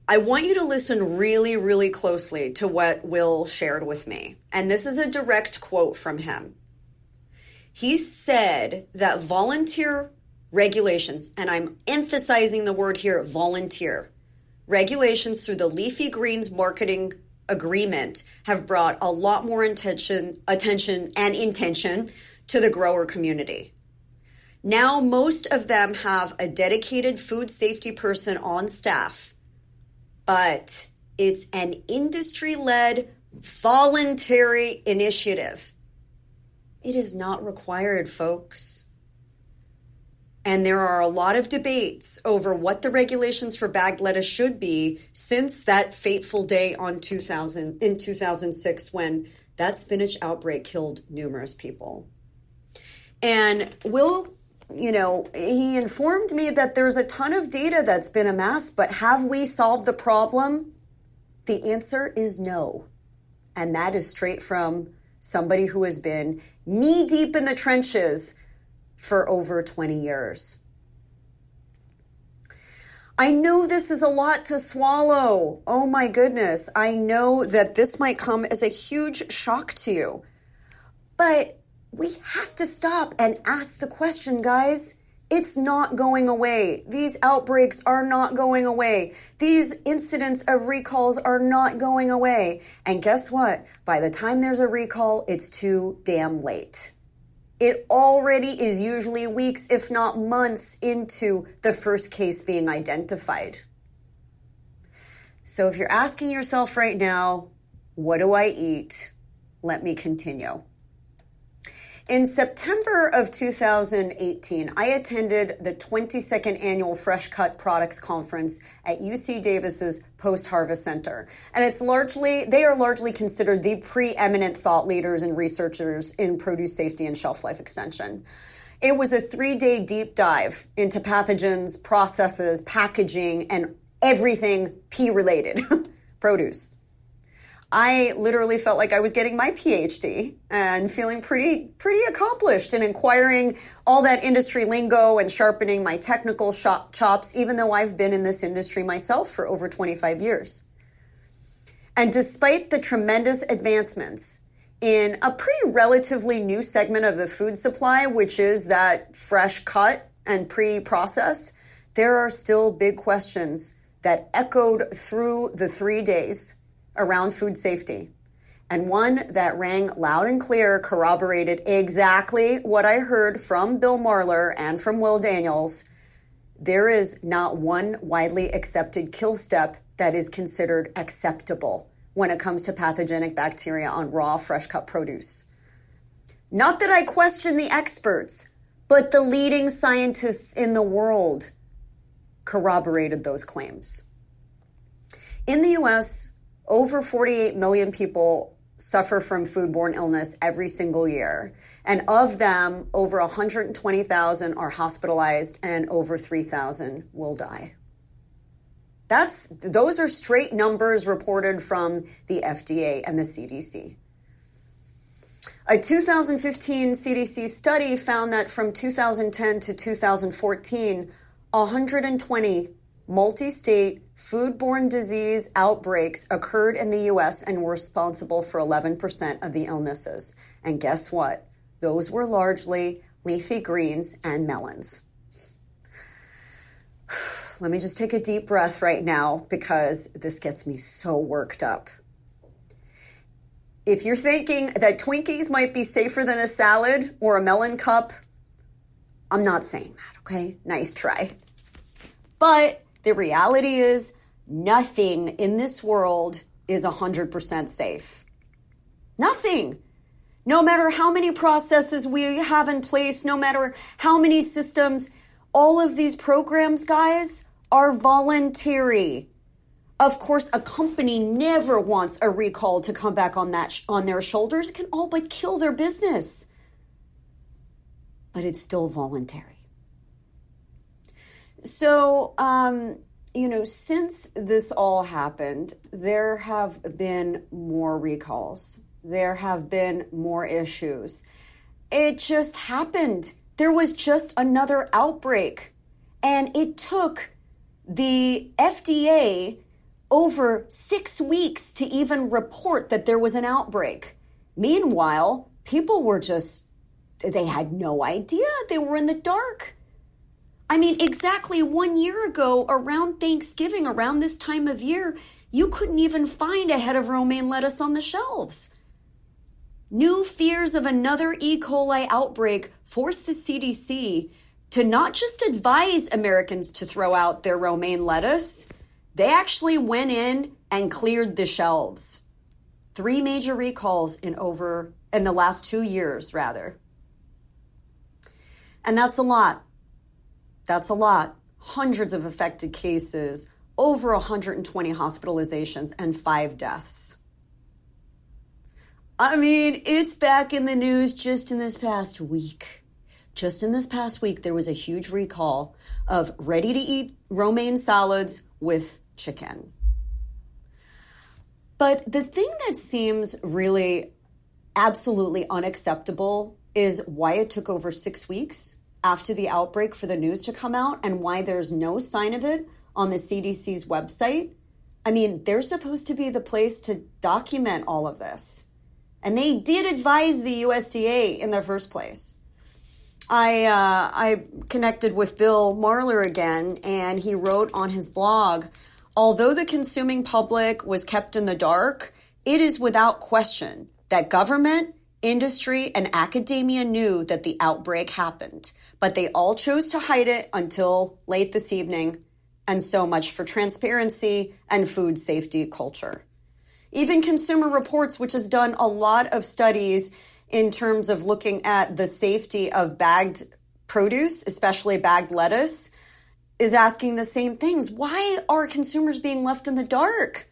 I want you to listen really, really closely to what Will shared with me. And this is a direct quote from him. He said that volunteer regulations, and I'm emphasizing the word here, volunteer, regulations through the Leafy Greens marketing agreement have brought a lot more attention and intention to the grower community. Now, most of them have a dedicated food safety person on staff, but it's an industry-led voluntary initiative. It is not required, folks. And there are a lot of debates over what the regulations for bagged lettuce should be since that fateful day in 2006 when that spinach outbreak killed numerous people. And Will, he informed me that there's a ton of data that's been amassed, but have we solved the problem? The answer is no. And that is straight from somebody who has been knee deep in the trenches for over 20 years. I know this is a lot to swallow. Oh my goodness. I know that this might come as a huge shock to you. But we have to stop and ask the question, guys. It's not going away. These outbreaks are not going away. These incidents of recalls are not going away. And guess what? By the time there's a recall, it's too damn late. It already is usually weeks, if not months, into the first case being identified. So if you're asking yourself right now, what do I eat? Let me continue. In September of 2018, I attended the 22nd annual Fresh Cut Products Conference at UC Davis's Post-Harvest Center. And they are largely considered the preeminent thought leaders and researchers in produce safety and shelf life extension. It was a 3-day deep dive into pathogens, processes, packaging, and everything P-related, produce. I literally felt like I was getting my PhD and feeling pretty accomplished in acquiring all that industry lingo and sharpening my technical chops, even though I've been in this industry myself for over 25 years. And despite the tremendous advancements in a pretty relatively new segment of the food supply, which is that fresh cut and pre-processed, there are still big questions that echoed through the 3 days around food safety. And one that rang loud and clear corroborated exactly what I heard from Bill Marler and from Will Daniels. There is not one widely accepted kill step that is considered acceptable when it comes to pathogenic bacteria on raw, fresh cut produce. Not that I question the experts, but the leading scientists in the world corroborated those claims. In the U.S., over 48 million people suffer from foodborne illness every single year. And of them, over 120,000 are hospitalized and over 3,000 will die. Those are straight numbers reported from the FDA and the CDC. A 2015 CDC study found that from 2010 to 2014, 120 multi-state foodborne disease outbreaks occurred in the U.S. and were responsible for 11% of the illnesses. And guess what? Those were largely leafy greens and melons. Let me just take a deep breath right now because this gets me so worked up. If you're thinking that Twinkies might be safer than a salad or a melon cup, I'm not saying that, okay? Nice try. But the reality is nothing in this world is 100% safe. Nothing. No matter how many processes we have in place, no matter how many systems, all of these programs, guys, are voluntary. Of course, a company never wants a recall to come back on their shoulders. It can all but kill their business. But it's still voluntary. So, since this all happened, there have been more recalls. There have been more issues. It just happened. There was just another outbreak. And it took the FDA over 6 weeks to even report that there was an outbreak. Meanwhile, people were they had no idea. They were in the dark. I mean, exactly 1 year ago, around Thanksgiving, around this time of year, you couldn't even find a head of romaine lettuce on the shelves. New fears of another E. coli outbreak forced the CDC to not just advise Americans to throw out their romaine lettuce, they actually went in and cleared the shelves. 3 major recalls in the last 2 years, rather. And that's a lot. That's a lot. Hundreds of affected cases, over 120 hospitalizations, and 5 deaths. I mean, it's back in the news just in this past week. Just in this past week, there was a huge recall of ready-to-eat romaine salads with chicken. But the thing that seems really absolutely unacceptable is why it took over 6 weeks after the outbreak for the news to come out and why there's no sign of it on the CDC's website. I mean, they're supposed to be the place to document all of this. And they did advise the USDA in the first place. I connected with Bill Marler again, and he wrote on his blog, although the consuming public was kept in the dark, it is without question that government, industry, and academia knew that the outbreak happened, but they all chose to hide it until late this evening, and so much for transparency and food safety culture. Even Consumer Reports, which has done a lot of studies in terms of looking at the safety of bagged produce, especially bagged lettuce, is asking the same things. Why are consumers being left in the dark?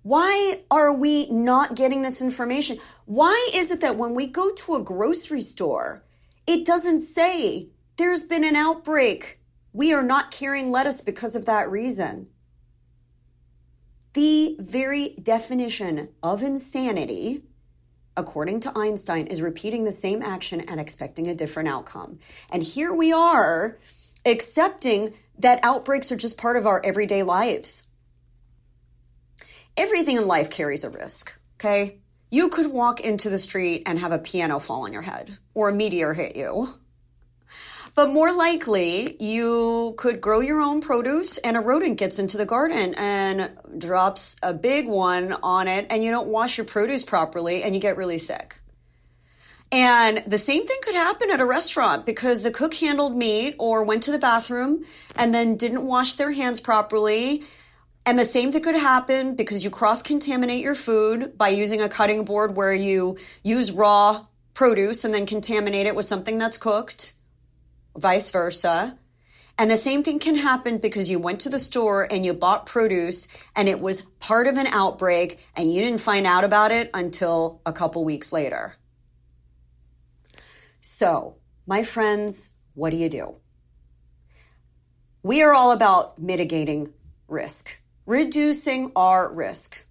Why are we not getting this information? Why is it that when we go to a grocery store, it doesn't say there's been an outbreak? We are not carrying lettuce because of that reason. The very definition of insanity, according to Einstein, is repeating the same action and expecting a different outcome. And here we are accepting that outbreaks are just part of our everyday lives. Everything in life carries a risk, okay? You could walk into the street and have a piano fall on your head or a meteor hit you. But more likely, you could grow your own produce and a rodent gets into the garden and drops a big one on it and you don't wash your produce properly and you get really sick. And the same thing could happen at a restaurant because the cook handled meat or went to the bathroom and then didn't wash their hands properly. And the same thing could happen because you cross-contaminate your food by using a cutting board where you use raw produce and then contaminate it with something that's cooked. Vice versa. And the same thing can happen because you went to the store and you bought produce and it was part of an outbreak and you didn't find out about it until a couple weeks later. So, my friends, what do? We are all about mitigating risk, reducing our risk.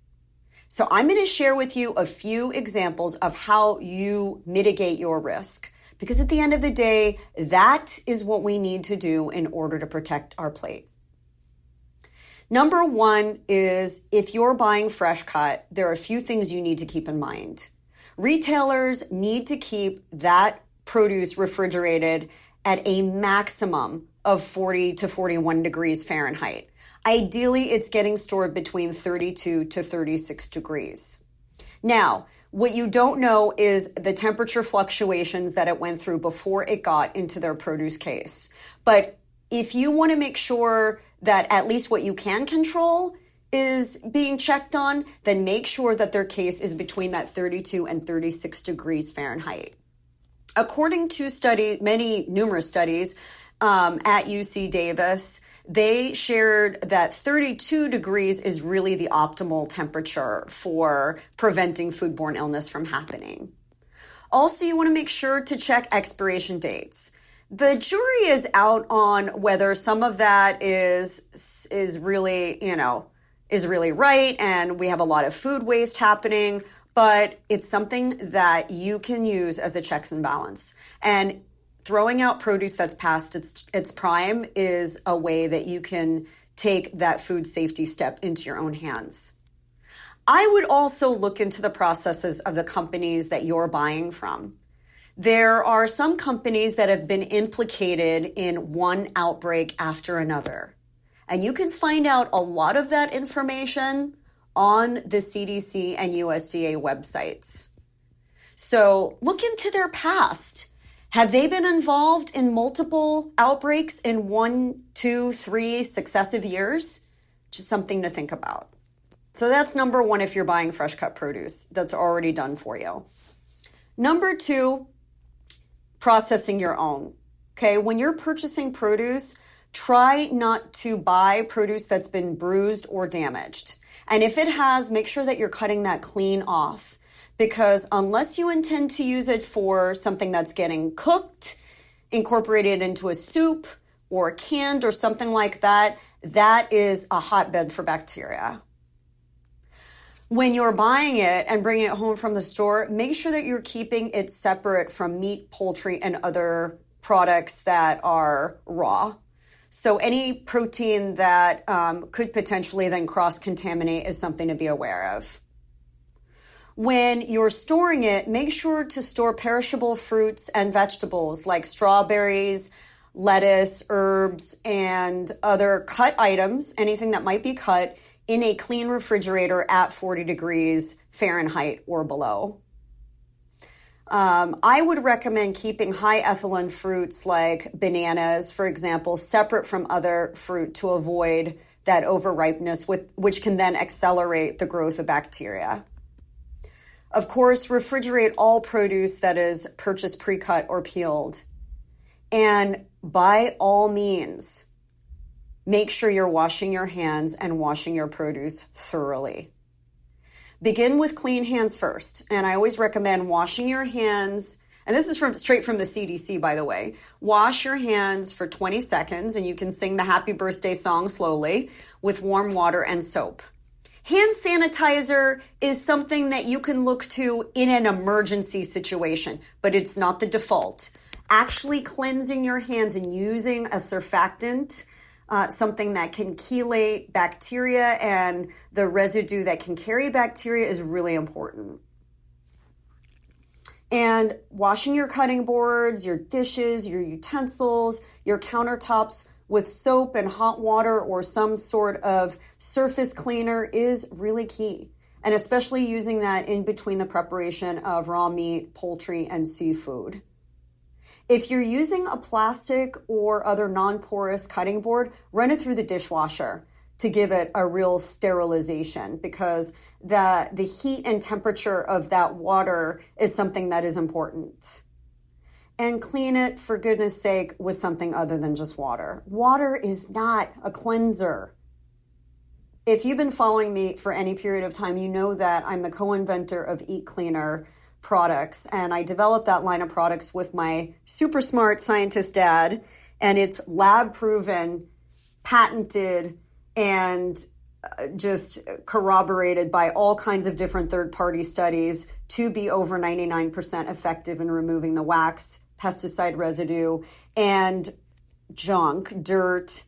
So I'm going to share with you a few examples of how you mitigate your risk. Because at the end of the day, that is what we need to do in order to protect our plate. Number one is if you're buying fresh cut, there are a few things you need to keep in mind. Retailers need to keep that produce refrigerated at a maximum of 40 to 41 degrees Fahrenheit. Ideally, it's getting stored between 32 to 36 degrees. Now, what you don't know is the temperature fluctuations that it went through before it got into their produce case. But if you want to make sure that at least what you can control is being checked on, then make sure that their case is between that 32 and 36 degrees Fahrenheit. According to numerous studies at UC Davis, they shared that 32 degrees is really the optimal temperature for preventing foodborne illness from happening. Also, you want to make sure to check expiration dates. The jury is out on whether some of that is really right, and we have a lot of food waste happening, but it's something that you can use as a checks and balance. And throwing out produce that's past its prime is a way that you can take that food safety step into your own hands. I would also look into the processes of the companies that you're buying from. There are some companies that have been implicated in one outbreak after another. And you can find out a lot of that information on the CDC and USDA websites. So look into their past. Have they been involved in multiple outbreaks in 1, 2, 3 successive years? Just something to think about. So that's number one if you're buying fresh cut produce that's already done for you. Number two, processing your own. Okay, when you're purchasing produce, try not to buy produce that's been bruised or damaged. And if it has, make sure that you're cutting that clean off, because unless you intend to use it for something that's getting cooked, incorporated into a soup or canned or something like that, that is a hotbed for bacteria. When you're buying it and bringing it home from the store, make sure that you're keeping it separate from meat, poultry, and other products that are raw. So any protein that could potentially then cross-contaminate is something to be aware of. When you're storing it, make sure to store perishable fruits and vegetables like strawberries, lettuce, herbs, and other cut items, anything that might be cut, in a clean refrigerator at 40 degrees Fahrenheit or below. I would recommend keeping high ethylene fruits like bananas, for example, separate from other fruit to avoid that overripeness, which can then accelerate the growth of bacteria. Of course, refrigerate all produce that is purchased pre-cut or peeled. And by all means, make sure you're washing your hands and washing your produce thoroughly. Begin with clean hands first. And I always recommend washing your hands. And this is straight from the CDC, by the way. Wash your hands for 20 seconds, and you can sing the happy birthday song slowly with warm water and soap. Hand sanitizer is something that you can look to in an emergency situation, but it's not the default. Actually cleansing your hands and using a surfactant, something that can chelate bacteria and the residue that can carry bacteria, is really important. And washing your cutting boards, your dishes, your utensils, your countertops with soap and hot water or some sort of surface cleaner is really key. And especially using that in between the preparation of raw meat, poultry, and seafood. If you're using a plastic or other non-porous cutting board, run it through the dishwasher to give it a real sterilization, because the heat and temperature of that water is something that is important. And clean it, for goodness sake, with something other than just water. Water is not a cleanser. If you've been following me for any period of time, you know that I'm the co-inventor of E Cleaner products, and I developed that line of products with my super smart scientist dad, and it's lab proven, patented, and just corroborated by all kinds of different third-party studies to be over 99% effective in removing the wax, pesticide residue, and junk, dirt,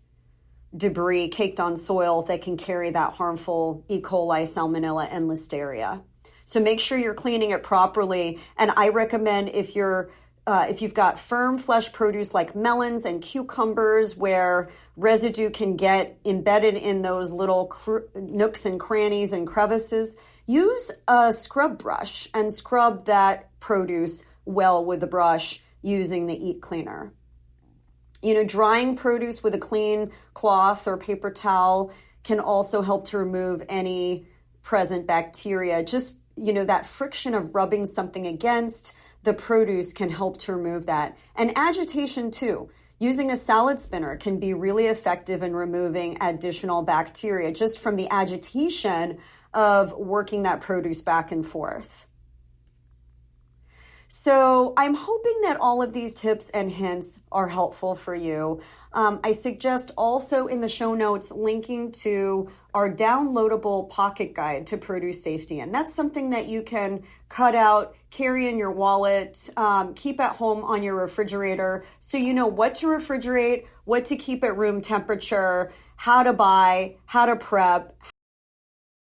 debris caked on soil that can carry that harmful E. coli, salmonella, and listeria. So make sure you're cleaning it properly. And I recommend if you've got firm flesh produce like melons and cucumbers where residue can get embedded in those little nooks and crannies and crevices, use a scrub brush and scrub that produce well with the brush using the E Cleaner. You know, drying produce with a clean cloth or paper towel can also help to remove any present bacteria. Just, you know, that friction of rubbing something against the produce can help to remove that. And agitation too. Using a salad spinner can be really effective in removing additional bacteria just from the agitation of working that produce back and forth. So I'm hoping that all of these tips and hints are helpful for you. I suggest also in the show notes linking to our downloadable pocket guide to produce safety. And that's something that you can cut out, carry in your wallet, keep at home on your refrigerator so you know what to refrigerate, what to keep at room temperature, how to buy, how to prep,